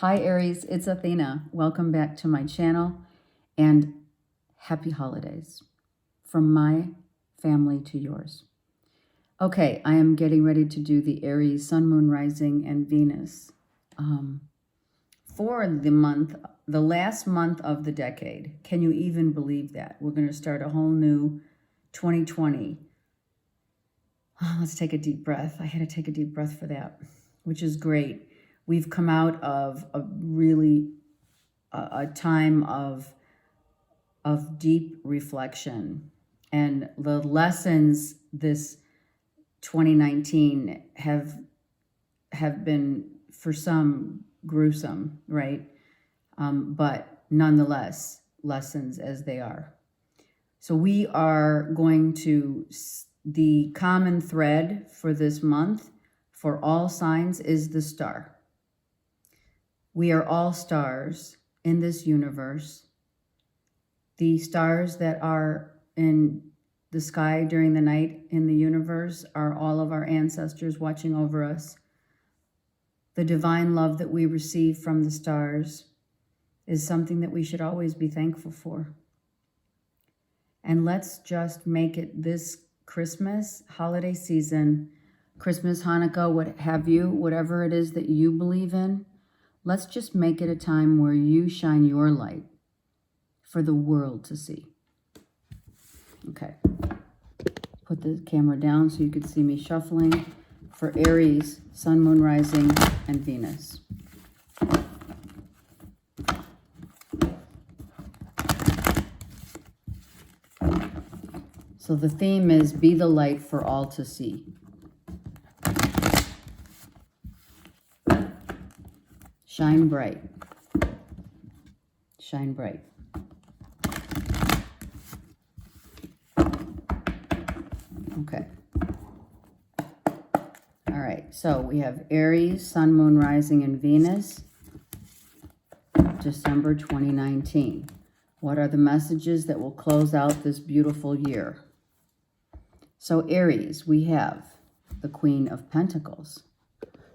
Hi Aries, it's Athena. Welcome back to my channel and happy holidays from my family to yours. Okay, I am getting ready to do the Aries Sun, Moon, Rising, and Venus for the last month of the decade. Can you even believe that? We're going to start a whole new 2020. Let's take a deep breath. I had to take a deep breath for that, which is great. We've come out of a time of deep reflection, and the lessons this 2019 have been for some gruesome, right? But nonetheless, lessons as they are. So we are going to, the common thread for this month for all signs is the star. We are all stars in this universe. The stars that are in the sky during the night in the universe are all of our ancestors watching over us. The divine love that we receive from the stars is something that we should always be thankful for. And let's just make it this Christmas, holiday season, Christmas, Hanukkah, what have you, whatever it is that you believe in, let's just make it a time where you shine your light for the world to see. Okay. Put the camera down so you could see me shuffling for Aries, Sun, Moon, Rising, and Venus. So the theme is be the light for all to see. Shine bright. Shine bright. Okay. All right, so we have Aries, Sun, Moon, Rising, and Venus, December 2019. What are the messages that will close out this beautiful year? So Aries, we have the Queen of Pentacles.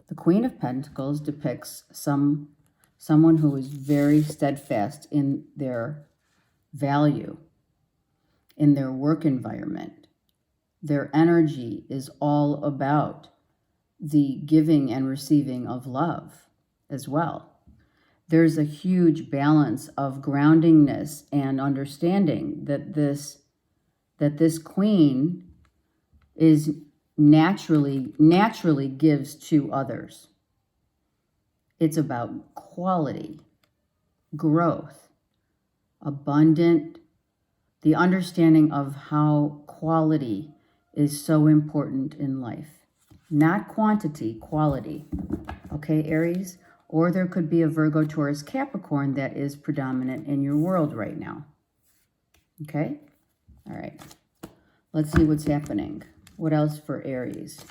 The Queen of Pentacles depicts someone who is very steadfast in their value, in their work environment. Their energy is all about the giving and receiving of love as well. There's a huge balance of groundingness and understanding that this queen is naturally gives to others. It's about quality, growth, abundant, the understanding of how quality is so important in life. Not quantity, quality. Okay, Aries? Or there could be a Virgo, Taurus, Capricorn that is predominant in your world right now. Okay? All right. Let's see what's happening. What else for Aries?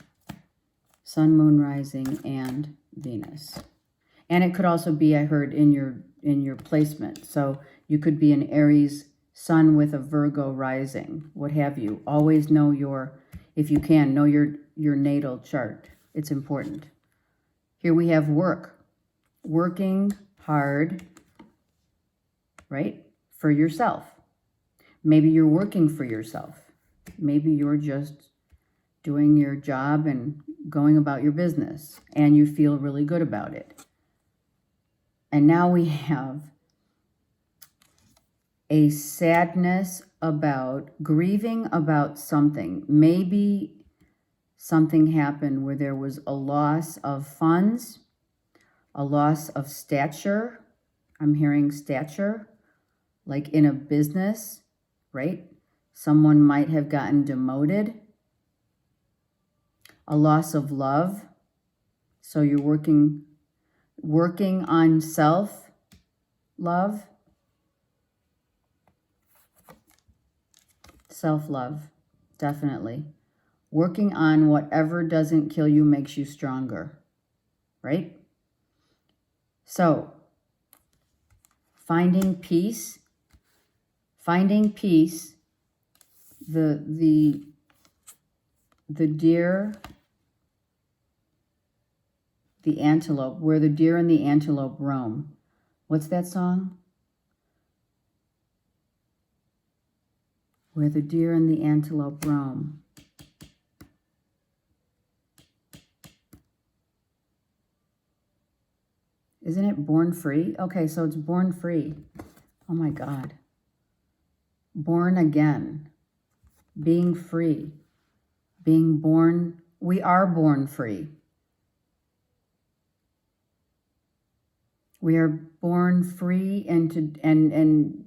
Sun, Moon, Rising, and Venus. And it could also be, I heard, in your placement. So you could be an Aries Sun with a Virgo rising, what have you. Always know if you can, know your natal chart. It's important. Here we have work. Working hard, right, for yourself. Maybe you're working for yourself. Maybe you're just doing your job and going about your business, and you feel really good about it. And now we have a sadness about, grieving about something. Maybe something happened where there was a loss of funds, a loss of stature. I'm hearing stature, like in a business, right? Someone might have gotten demoted. A loss of love. So you're working on self-love. Self-love, definitely. Working on whatever doesn't kill you makes you stronger, right? So, finding peace, the dear the antelope, where the deer and the antelope roam. What's that song? Where the deer and the antelope roam. Isn't it Born Free? Okay, so it's Born Free. Oh my God. Born again. Being free. Being born. We are born free. We are born free and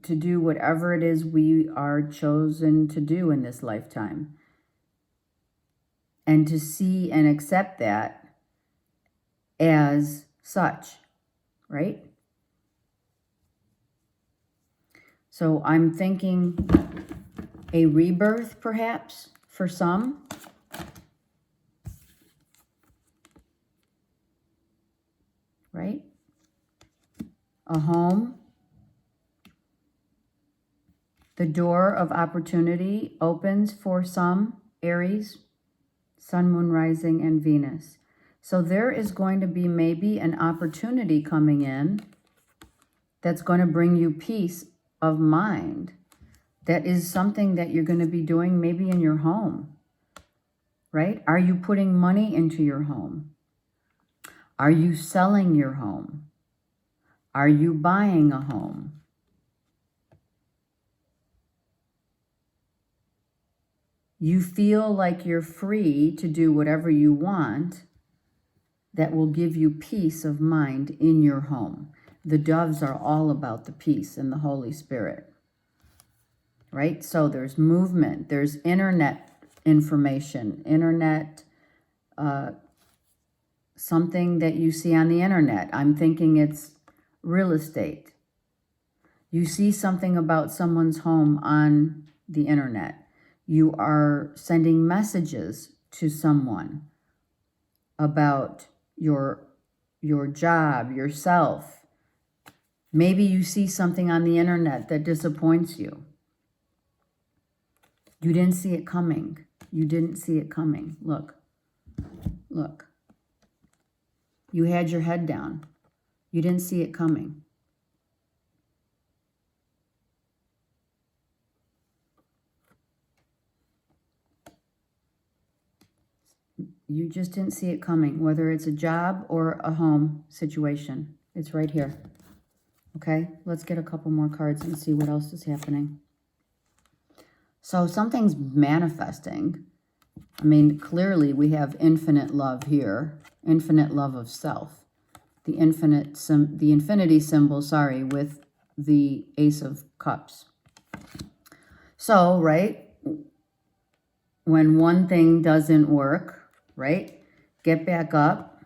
to do whatever it is we are chosen to do in this lifetime. And to see and accept that as such, right? So I'm thinking a rebirth, perhaps, for some. Right? A home. The door of opportunity opens for some, Aries, Sun, Moon, Rising, and Venus. So there is going to be maybe an opportunity coming in that's going to bring you peace of mind. That is something that you're going to be doing maybe in your home, right? Are you putting money into your home? Are you selling your home? Are you buying a home? You feel like you're free to do whatever you want that will give you peace of mind in your home. The doves are all about the peace and the Holy Spirit, right? So there's movement, there's internet information, internet, something that you see on the internet. I'm thinking it's real estate. You see something about someone's home on the internet. You are sending messages to someone about your job, yourself. Maybe you see something on the internet that disappoints you. You didn't see it coming. You didn't see it coming. Look. Look. You had your head down. You didn't see it coming. You just didn't see it coming, whether it's a job or a home situation. It's right here. Okay, let's get a couple more cards and see what else is happening. So something's manifesting. I mean, clearly we have infinite love here, infinite love of self. The infinity symbol, sorry, with the Ace of Cups. So, right, when one thing doesn't work, right, get back up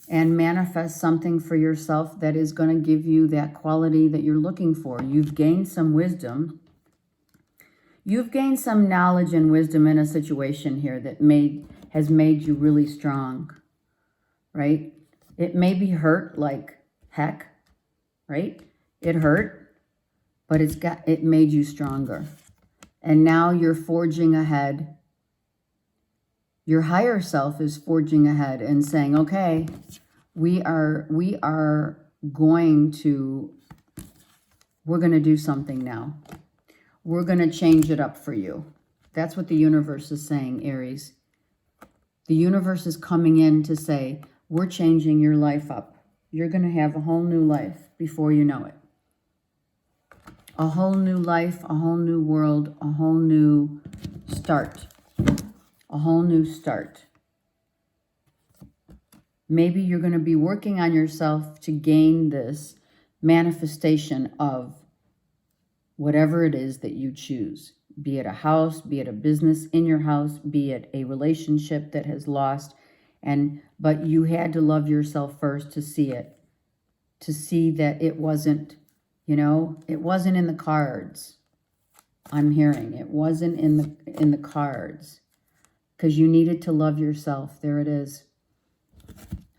and manifest something for yourself that is going to give you that quality that you're looking for. You've gained some wisdom. You've gained some knowledge and wisdom in a situation here that has made you really strong, right? It may be hurt like heck, right? It hurt, but it made you stronger. And now you're forging ahead. Your higher self is forging ahead and saying, okay, we're going to do something now. We're going to change it up for you. That's what the universe is saying, Aries. The universe is coming in to say, we're changing your life up. You're going to have a whole new life before you know it. A whole new life, a whole new world, a whole new start. A whole new start. Maybe you're going to be working on yourself to gain this manifestation of whatever it is that you choose. Be it a house, be it a business in your house, be it a relationship that has lost. But you had to love yourself first to see it. To see that it wasn't, it wasn't in the cards. I'm hearing it wasn't in the cards. Because you needed to love yourself. There it is.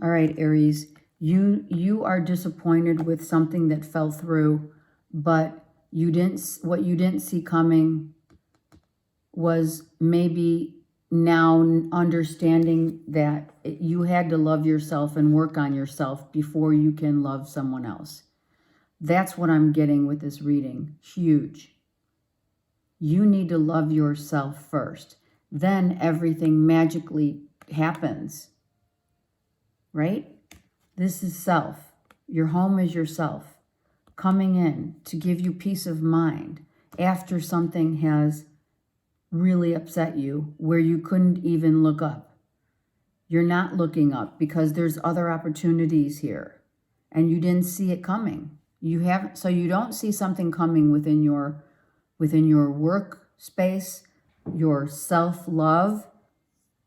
All right, Aries, you are disappointed with something that fell through, but what you didn't see coming was maybe now understanding that you had to love yourself and work on yourself before you can love someone else. That's what I'm getting with this reading. Huge. You need to love yourself first. Then everything magically happens. Right? This is self. Your home is yourself coming in to give you peace of mind after something has really upset you where you couldn't even look up. You're not looking up because there's other opportunities here and you didn't see it coming. So you don't see something coming within your work space, your self-love.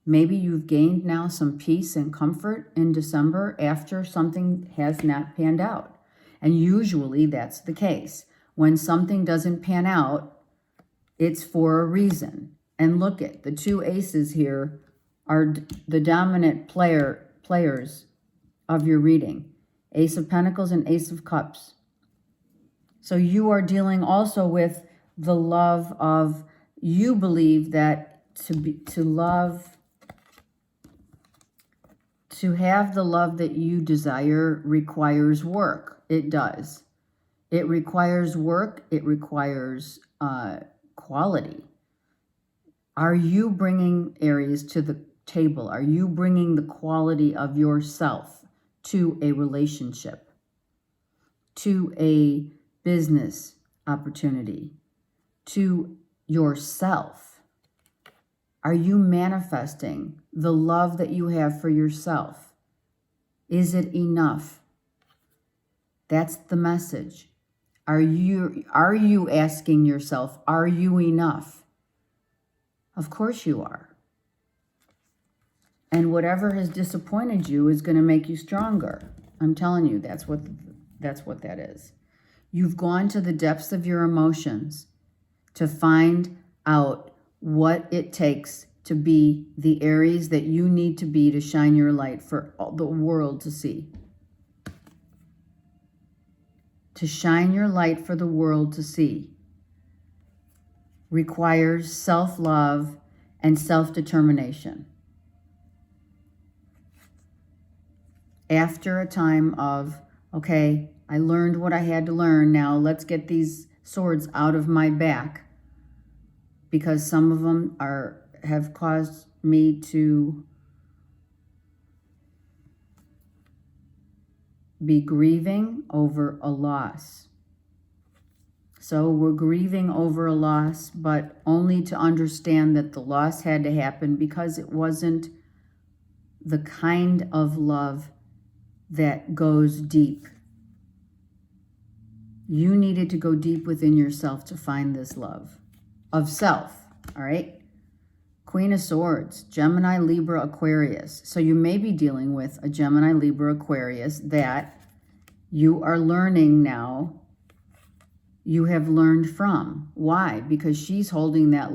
Maybe you've gained now some peace and comfort in December after something has not panned out. And usually that's the case. When something doesn't pan out, it's for a reason. And look at the two aces here are the dominant players of your reading. Ace of Pentacles and Ace of Cups. So you are dealing also with the love of, you believe that to have the love that you desire requires work. It does. It requires work. It requires quality. Are you bringing, Aries, to the table? Are you bringing the quality of yourself to a relationship, to a business opportunity, to yourself? Are you manifesting the love that you have for yourself? Is it enough? That's the message. Are you asking yourself, are you enough? Of course you are. And whatever has disappointed you is going to make you stronger. I'm telling you, that's what that is. You've gone to the depths of your emotions to find out what it takes to be the Aries that you need to be to shine your light for the world to see. To shine your light for the world to see requires self-love and self-determination. After a time of, okay, I learned what I had to learn, now let's get these swords out of my back, because some of them have caused me to be grieving over a loss. So we're grieving over a loss, but only to understand that the loss had to happen because it wasn't the kind of love that goes deep. You needed to go deep within yourself to find this love of self, all right? Queen of Swords, Gemini, Libra, Aquarius. So you may be dealing with a Gemini, Libra, Aquarius that you are learning now, you have learned from. Why? Because she's holding that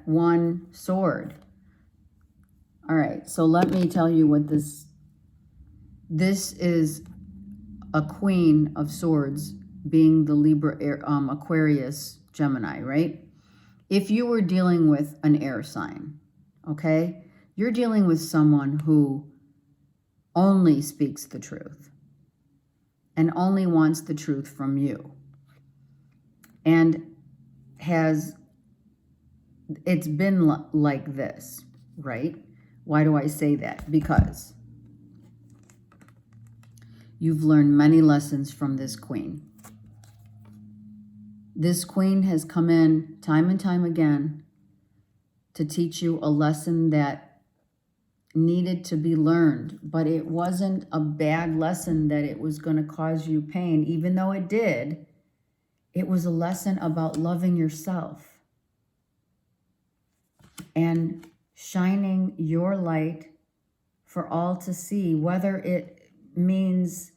one sword. All right, so let me tell you what this is. A Queen of Swords being the Libra, Aquarius, Gemini, right? If you were dealing with an air sign, okay, you're dealing with someone who only speaks the truth and only wants the truth from you. And it's been like this, right? Why do I say that? Because you've learned many lessons from this queen. This queen has come in time and time again to teach you a lesson that needed to be learned, but it wasn't a bad lesson that it was going to cause you pain, even though it did. It was a lesson about loving yourself and shining your light for all to see, whether it means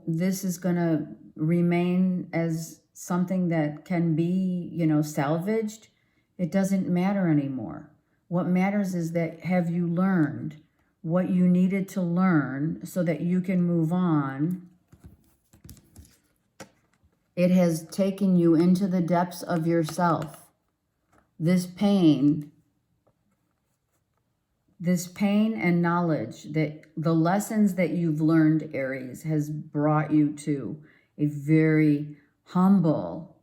this is going to remain as something that can be, salvaged. It doesn't matter anymore. What matters is that have you learned what you needed to learn so that you can move on. It has taken you into the depths of yourself this pain and knowledge, that the lessons that you've learned, Aries, has brought you to a very humble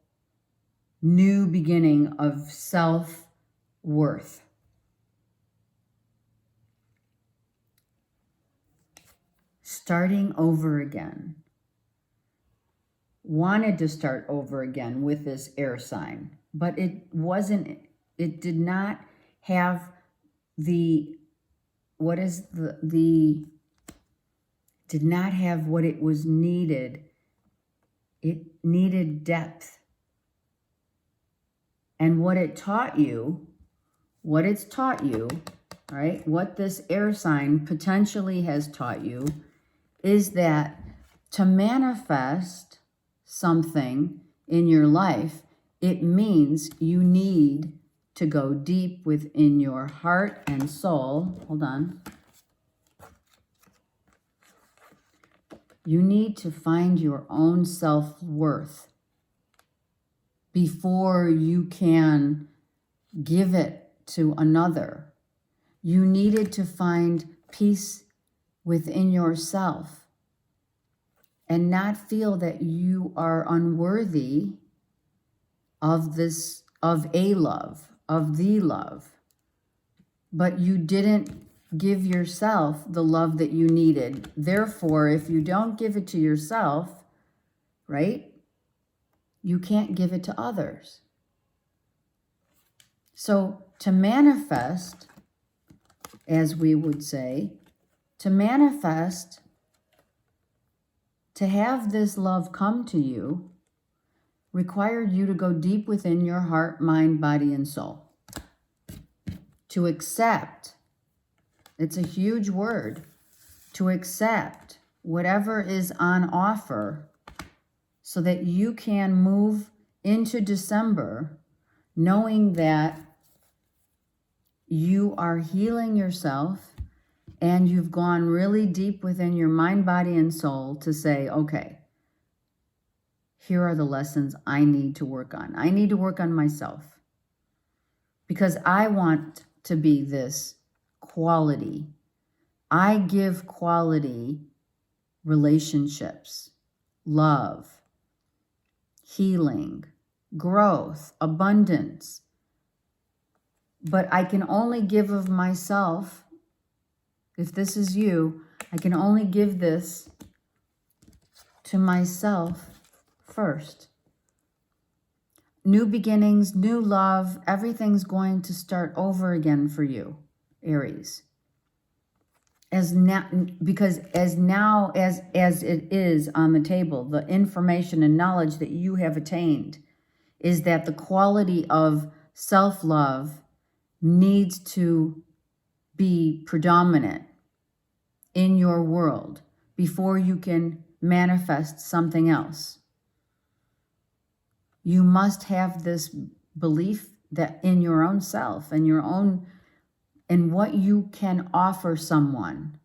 new beginning of self-worth. Starting over again. Wanted to start over again with this air sign, but it did not have did not have what it was needed. It needed depth. And what it's taught you, right? What this air sign potentially has taught you is that to manifest something in your life, it means you need to go deep within your heart and soul. Hold on. You need to find your own self-worth before you can give it to another. You needed to find peace within yourself and not feel that you are unworthy of the love. But you didn't give yourself the love that you needed. Therefore, if you don't give it to yourself, right, you can't give it to others. So to manifest, as we would say, to manifest, to have this love come to you, required you to go deep within your heart, mind, body, and soul. To accept, it's a huge word, to accept whatever is on offer so that you can move into December knowing that you are healing yourself and you've gone really deep within your mind, body, and soul to say, okay, here are the lessons I need to work on. I need to work on myself because I want to be this quality. I give quality relationships, love, healing, growth, abundance. But I can only give of myself. If this is you, I can only give this to myself first. New beginnings, new love, everything's going to start over again for you, Aries. As it is on the table, the information and knowledge that you have attained is that the quality of self-love needs to be predominant in your world before you can manifest something else. You must have this belief that in your own self and what you can offer someone,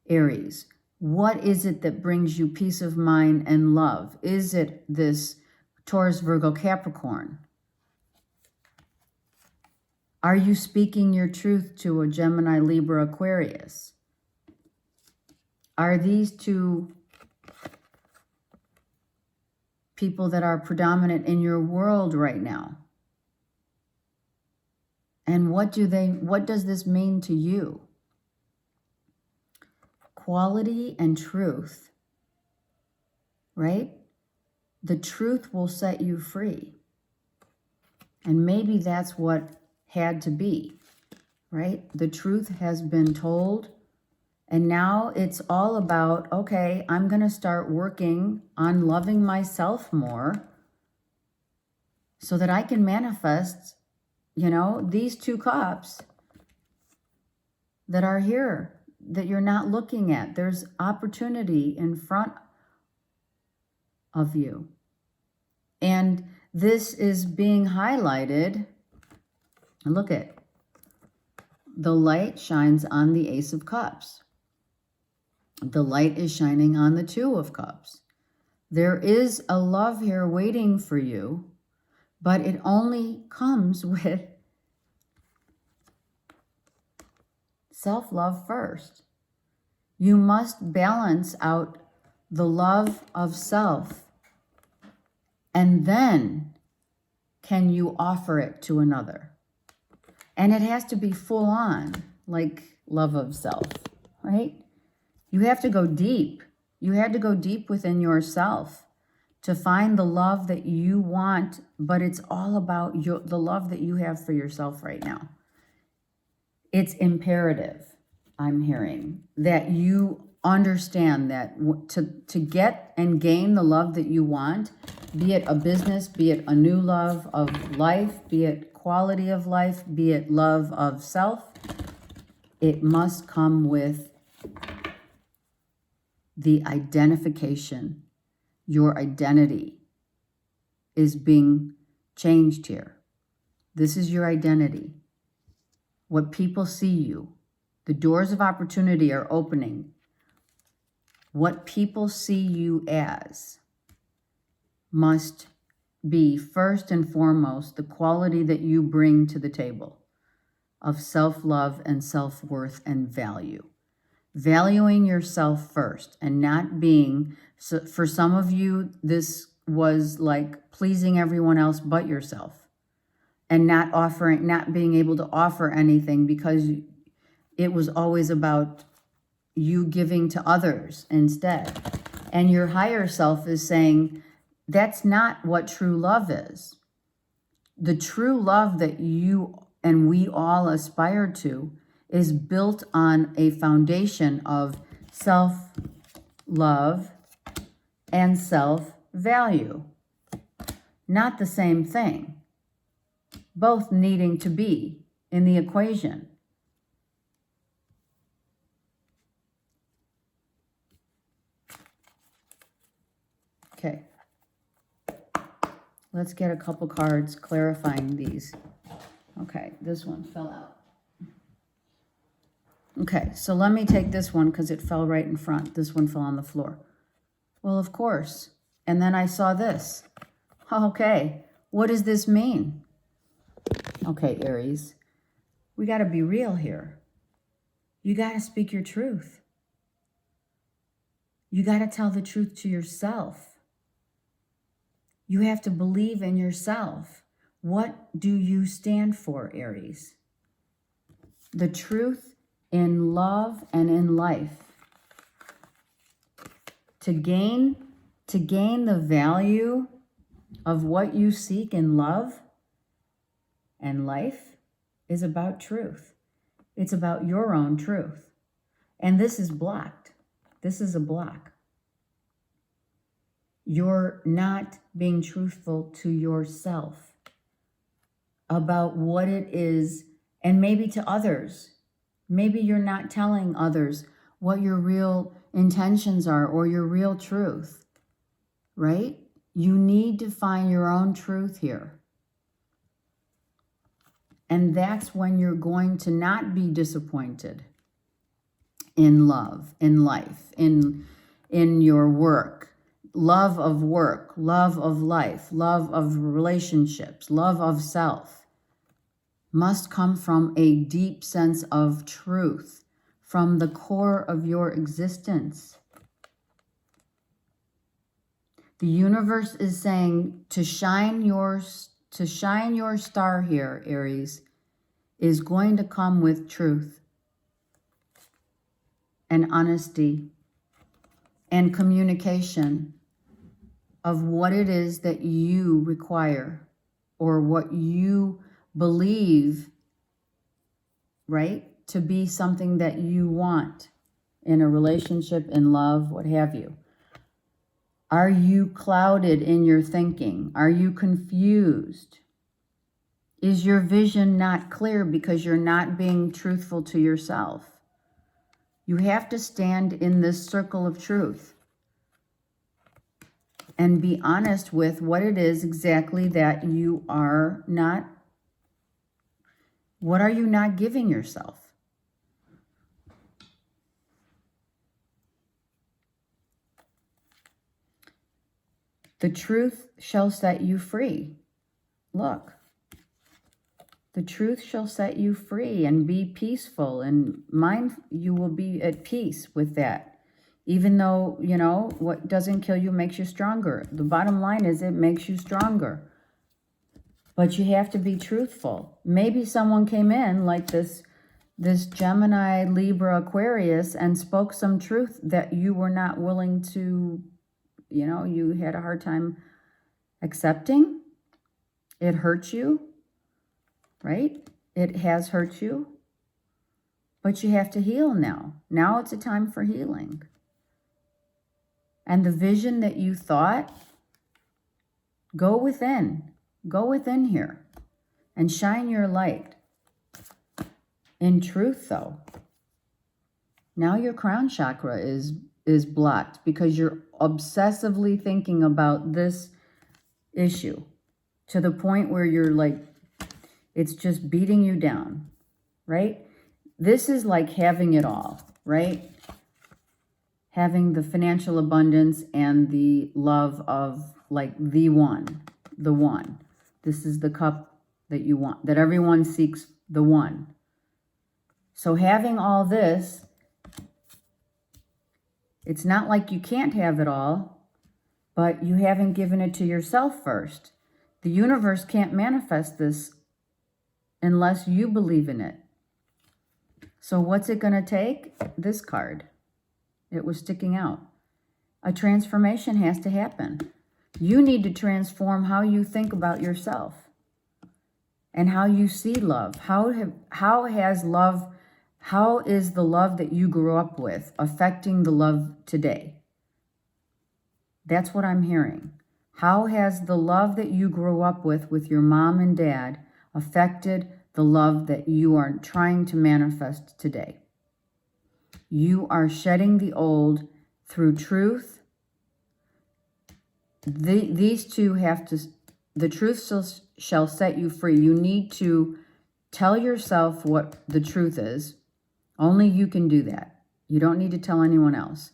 Aries. What is it that brings you peace of mind and love? Is it this Taurus, Virgo, Capricorn? Are you speaking your truth to a Gemini, Libra, Aquarius? Are these two people that are predominant in your world right now? And what does this mean to you? Quality and truth, right? The truth will set you free. And maybe that's what had to be, right? The truth has been told. And now it's all about, okay, I'm going to start working on loving myself more so that I can manifest, these two cups that are here that you're not looking at. There's opportunity in front of you. And this is being highlighted. Look at the light shines on the Ace of Cups. The light is shining on the Two of Cups. There is a love here waiting for you, but it only comes with self-love first. You must balance out the love of self, and then can you offer it to another. And it has to be full on, like love of self, right? You have to go deep. You had to go deep within yourself to find the love that you want, but it's all about the love that you have for yourself right now. It's imperative, I'm hearing, that you understand that to get and gain the love that you want, be it a business, be it a new love of life, be it quality of life, be it love of self, it must come with the identification. Your identity is being changed here. This is your identity. What people see you. The doors of opportunity are opening. What people see you as must be first and foremost the quality that you bring to the table of self-love and self-worth and value. Valuing yourself first and not being, so for some of you, this was like pleasing everyone else but yourself, and not being able to offer anything because it was always about you giving to others instead. And your higher self is saying, that's not what true love is. The true love that you and we all aspire to is built on a foundation of self-love and self-value. Not the same thing. Both needing to be in the equation. Okay. Let's get a couple cards clarifying these. Okay, this one fell out. Okay, so let me take this one because it fell right in front. This one fell on the floor. Well, of course. And then I saw this. Okay, what does this mean? Okay, Aries, we got to be real here. You got to speak your truth. You got to tell the truth to yourself. You have to believe in yourself. What do you stand for, Aries? The truth in love and in life. To gain the value of what you seek in love and life is about truth. It's about your own truth. And this is blocked. This is a block. You're not being truthful to yourself about what it is, and maybe to others. Maybe you're not telling others what your real intentions are or your real truth, right? You need to find your own truth here. And that's when you're going to not be disappointed in love, in life, in your work. Love of work, love of life, love of relationships, love of self must come from a deep sense of truth, from the core of your existence. The universe is saying to shine your star here, Aries, is going to come with truth and honesty and communication of what it is that you require or what you believe, right, to be something that you want in a relationship, in love, what have you. Are you clouded in your thinking? Are you confused? Is your vision not clear because you're not being truthful to yourself? You have to stand in this circle of truth and be honest with what it is exactly that you are not. What are you not giving yourself? The truth shall set you free. Look. The truth shall set you free and be peaceful, and you will be at peace with that. Even though, what doesn't kill you makes you stronger. The bottom line is it makes you stronger. But you have to be truthful. Maybe someone came in like this Gemini, Libra, Aquarius and spoke some truth that you were not willing to, you had a hard time accepting. It hurt you, right? It has hurt you. But you have to heal now. Now it's a time for healing. And the vision that you thought, go within. Go within here and shine your light. In truth, though, now your crown chakra is blocked because you're obsessively thinking about this issue to the point where you're like, it's just beating you down, right? This is like having it all, right? Having the financial abundance and the love of like the one. This is the cup that you want, that everyone seeks, the one. So having all this, it's not like you can't have it all, but you haven't given it to yourself first. The universe can't manifest this unless you believe in it. So what's it going to take? This card. It was sticking out. A transformation has to happen. You need to transform how you think about yourself and how you see love. How is the love that you grew up with affecting the love today? That's what I'm hearing. How has the love that you grew up with your mom and dad, affected the love that you are trying to manifest today? You are shedding the old through truth. These two have to, the truth shall set you free. You need to tell yourself what the truth is. Only you can do that. You don't need to tell anyone else.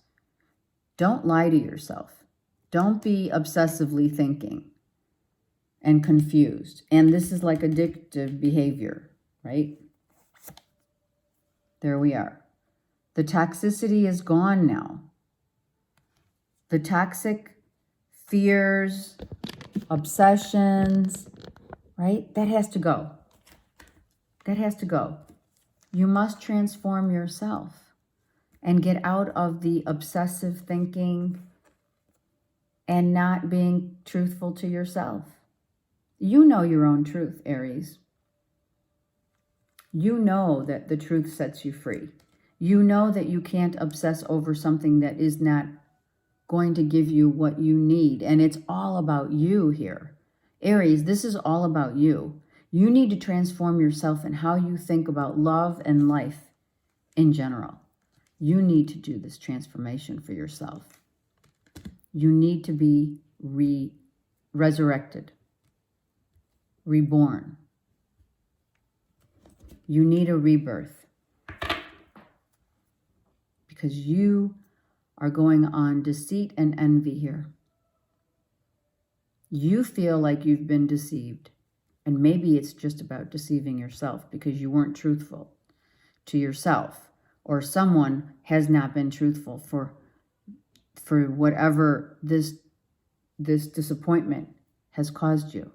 Don't lie to yourself. Don't be obsessively thinking and confused. And this is like addictive behavior, right? There we are. The toxicity is gone now. The toxic fears, obsessions, right? That has to go. That has to go. You must transform yourself and get out of the obsessive thinking and not being truthful to yourself. You know your own truth, Aries. You know that the truth sets you free. You know that you can't obsess over something that is not going to give you what you need. And it's all about you here. Aries, this is all about you. You need to transform yourself in how you think about love and life in general. You need to do this transformation for yourself. You need to be resurrected, reborn. You need a rebirth because you are going on deceit and envy here. You feel like you've been deceived, and maybe it's just about deceiving yourself because you weren't truthful to yourself, or someone has not been truthful for whatever this disappointment has caused you.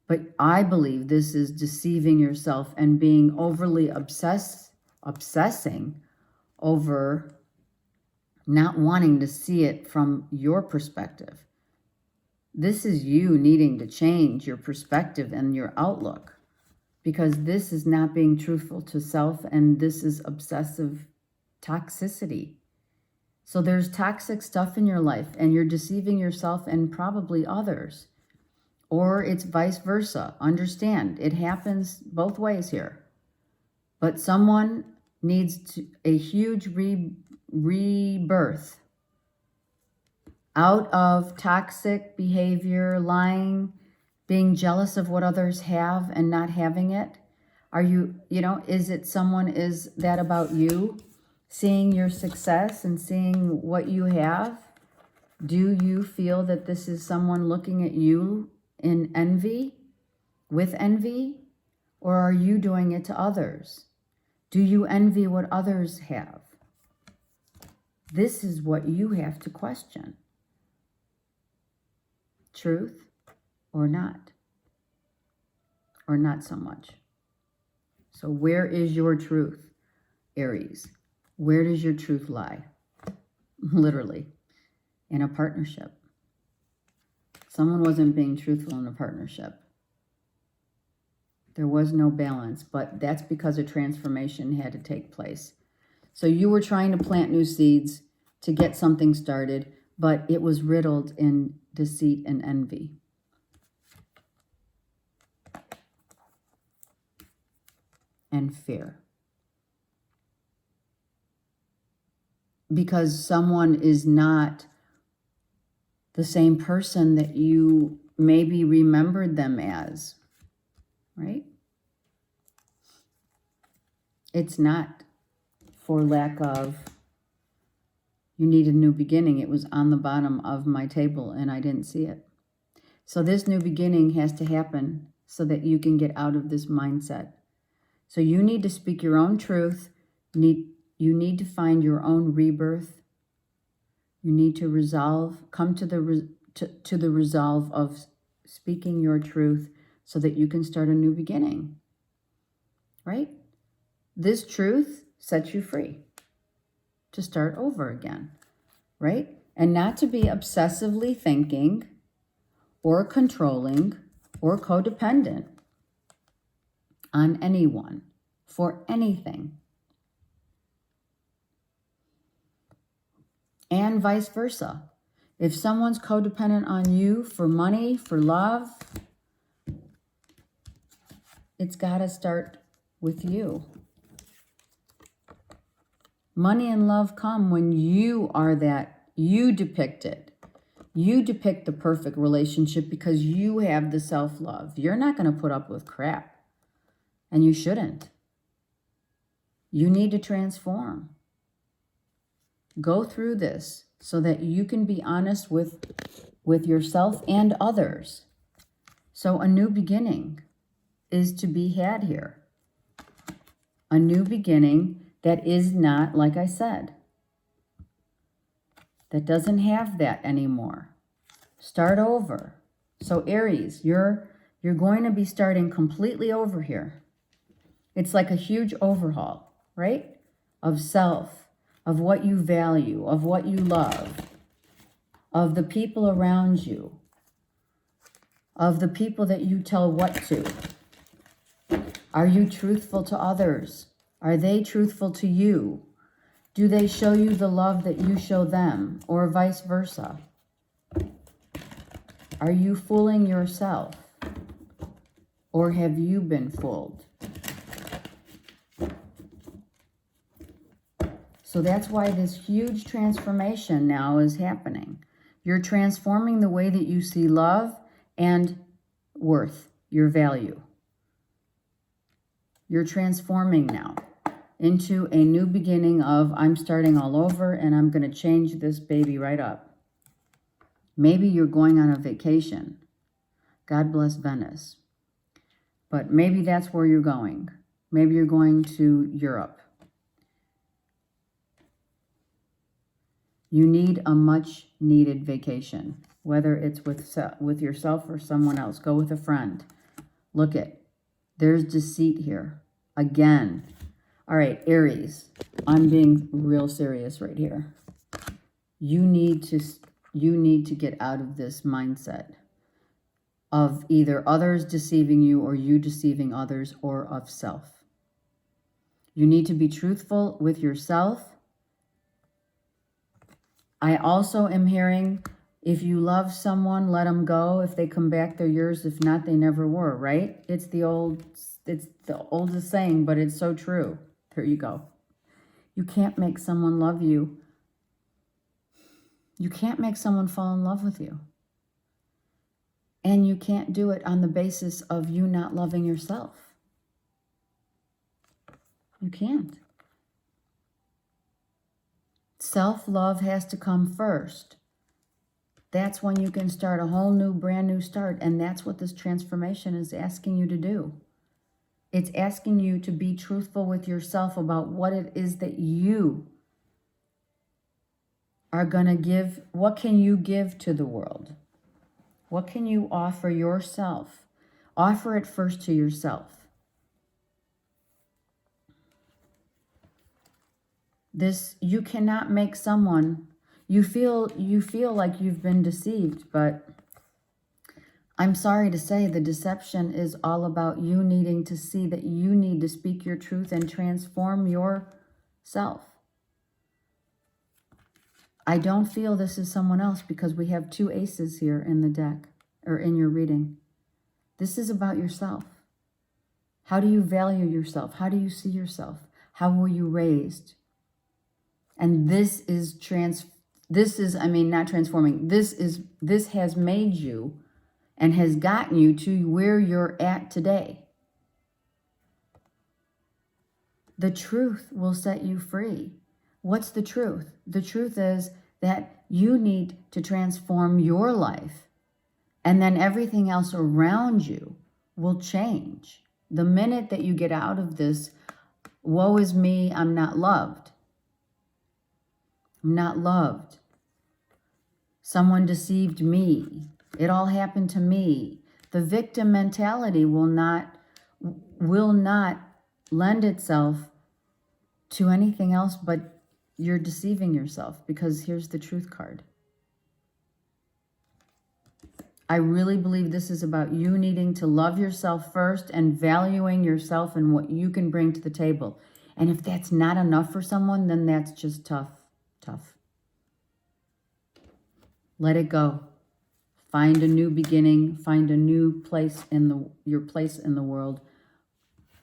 But I believe this is deceiving yourself and being overly obsessing over not wanting to see it from your perspective. This is you needing to change your perspective and your outlook, because this is not being truthful to self, and this is obsessive toxicity. So there's toxic stuff in your life and you're deceiving yourself and probably others. Or it's vice versa. Understand, it happens both ways here. But someone needs a huge rebirth out of toxic behavior, lying, being jealous of what others have and not having it. Are you, is that about you? Seeing your success and seeing what you have? Do you feel that this is someone looking at you in envy? with envy, or are you doing it to others? Do you envy what others have? This is what you have to question. Truth or not? Or not so much? So where is your truth, Aries? Where does your truth lie? Literally, in a partnership. Someone wasn't being truthful in a partnership. There was no balance, but that's because a transformation had to take place. So you were trying to plant new seeds to get something started, but it was riddled in deceit and envy. And fear. Because someone is not the same person that you maybe remembered them as, right? It's not for lack of, you need a new beginning. It was on the bottom of my table and I didn't see it. So this new beginning has to happen so that you can get out of this mindset. So you need to speak your own truth. You need to find your own rebirth. You need to come to the resolve of speaking your truth so that you can start a new beginning, right? This truth sets you free to start over again, right? And not to be obsessively thinking or controlling or codependent on anyone for anything. And vice versa. If someone's codependent on you for money, for love, it's got to start with you. Money and love come when you are that, you depict it. You depict the perfect relationship because you have the self-love. You're not going to put up with crap. And you shouldn't. You need to transform. Go through this so that you can be honest with yourself and others. So a new beginning is to be had here. A new beginning that is not, like I said, that doesn't have that anymore. Start over. So Aries, you're going to be starting completely over here. It's like a huge overhaul, right? Of self, of what you value, of what you love, of the people around you, of the people that you tell what to. Are you truthful to others? Are they truthful to you? Do they show you the love that you show them, or vice versa? Are you fooling yourself, or have you been fooled? So that's why this huge transformation now is happening. You're transforming the way that you see love and worth, your value. You're transforming now into a new beginning of, I'm starting all over and I'm going to change this baby right up. Maybe you're going on a vacation. God bless Venice. But maybe that's where you're going. Maybe you're going to Europe. You need a much needed vacation, whether it's with yourself or someone else. Go with a friend. Look it. There's deceit here. Again. All right, Aries, I'm being real serious right here. You need to get out of this mindset of either others deceiving you or you deceiving others, or of self. You need to be truthful with yourself. I also am hearing, if you love someone, let them go. If they come back, they're yours. If not, they never were, right? It's the oldest saying, but it's so true. There you go. You can't make someone love you. You can't make someone fall in love with you. And you can't do it on the basis of you not loving yourself. You can't. Self-love has to come first. that's when you can start a whole new, brand new start. And that's what this transformation is asking you to do. It's asking you to be truthful with yourself about what it is that you are going to give. What can you give to the world? What can you offer yourself? Offer it first to yourself. You cannot make someone, you feel like you've been deceived, but I'm sorry to say the deception is all about you needing to see that you need to speak your truth and transform yourself. I don't feel this is someone else because we have 2 aces here in the deck or in your reading. This is about yourself. How do you value yourself? How do you see yourself? How were you raised? And this has made you and has gotten you to where you're at today. The truth will set you free. What's the truth? The truth is that you need to transform your life, and then everything else around you will change. The minute that you get out of this, woe is me, I'm not loved. I'm not loved. Someone deceived me. It all happened to me. The victim mentality will not lend itself to anything else but you're deceiving yourself, because here's the truth card. I really believe this is about you needing to love yourself first and valuing yourself and what you can bring to the table. And if that's not enough for someone, then that's just tough. Let it go. Find a new beginning. Find a new place your place in the world.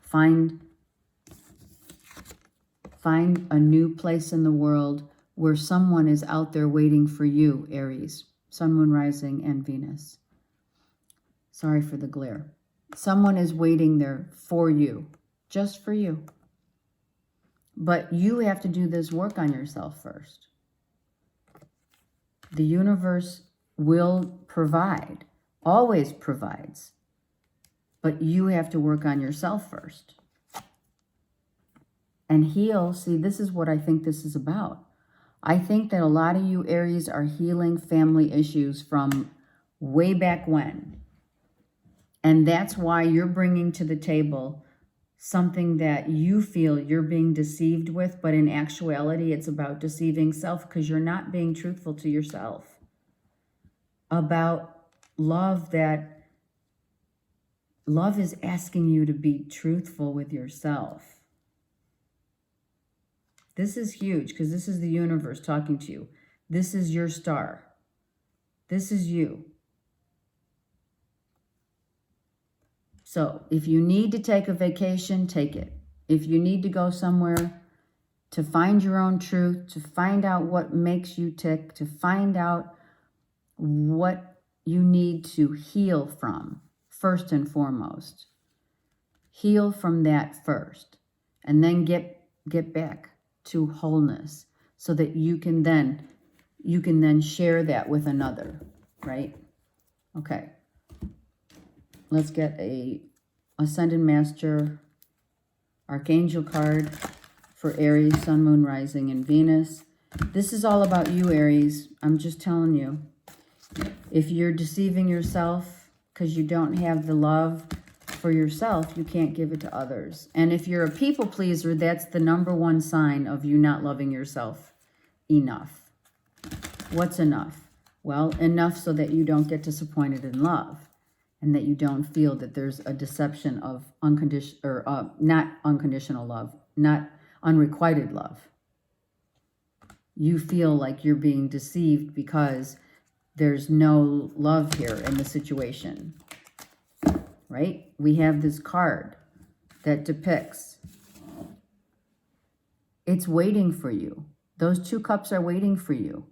Find a new place in the world where someone is out there waiting for you, Aries, Sun, Moon, Rising, and Venus. Sorry for the glare. Someone is waiting there for you, just for you. But you have to do this work on yourself first. The universe will provide, always provides, but you have to work on yourself first. And heal. See, this is what I think this is about. I think that a lot of you Aries are healing family issues from way back when. And that's why you're bringing to the table something that you feel you're being deceived with, but in actuality, it's about deceiving self because you're not being truthful to yourself about love. That love is asking you to be truthful with yourself. This is huge because this is the universe talking to you. This is your star. This is you. So if you need to take a vacation, take it. If you need to go somewhere to find your own truth, to find out what makes you tick, to find out what you need to heal from, first and foremost. Heal from that first. And then get back to wholeness so that you can then share that with another, right? Okay. Let's get a Ascended Master Archangel card for Aries, Sun, Moon, Rising, and Venus. This is all about you, Aries. I'm just telling you. If you're deceiving yourself because you don't have the love for yourself, you can't give it to others. And if you're a people pleaser, that's the #1 sign of you not loving yourself enough. What's enough? Well, enough so that you don't get disappointed in love and that you don't feel that there's a deception of not unconditional love, not unrequited love. You feel like you're being deceived because there's no love here in the situation. Right? We have this card that depicts. It's waiting for you. Those 2 cups are waiting for you.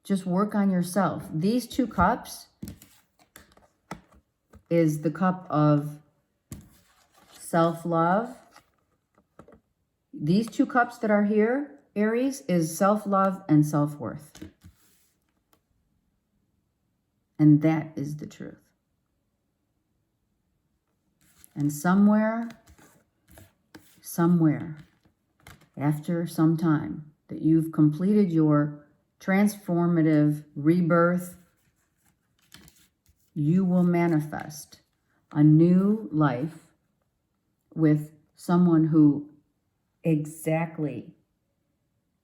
Just work on yourself. These 2 cups is the cup of self-love. These 2 cups that are here, Aries, is self-love and self-worth. And that is the truth. And somewhere, after some time that you've completed your transformative rebirth, you will manifest a new life with someone who exactly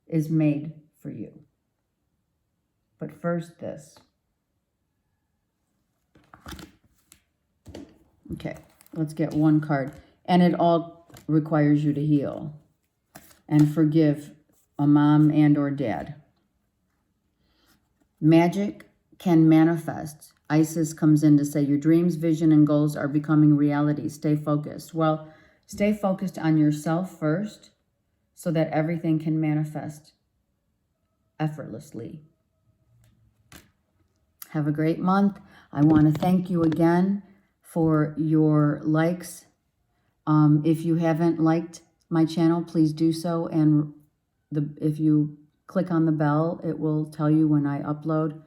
is made for you. But first, this. Okay, let's get one card. And it all requires you to heal and forgive a mom and or dad. Magic can manifest. Isis comes in to say your dreams, vision, and goals are becoming reality. Stay focused. Well, stay focused on yourself first so that everything can manifest effortlessly. Have a great month. I want to thank you again for your likes. If you haven't liked my channel, please do so. And if you click on the bell, it will tell you when I upload.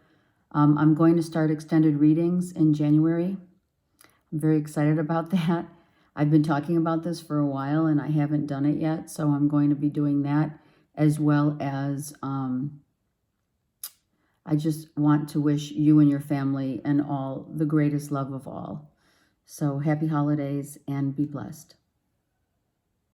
I'm going to start extended readings in January. I'm very excited about that. I've been talking about this for a while and I haven't done it yet. So I'm going to be doing that, as well as I just want to wish you and your family and all the greatest love of all. So happy holidays and be blessed.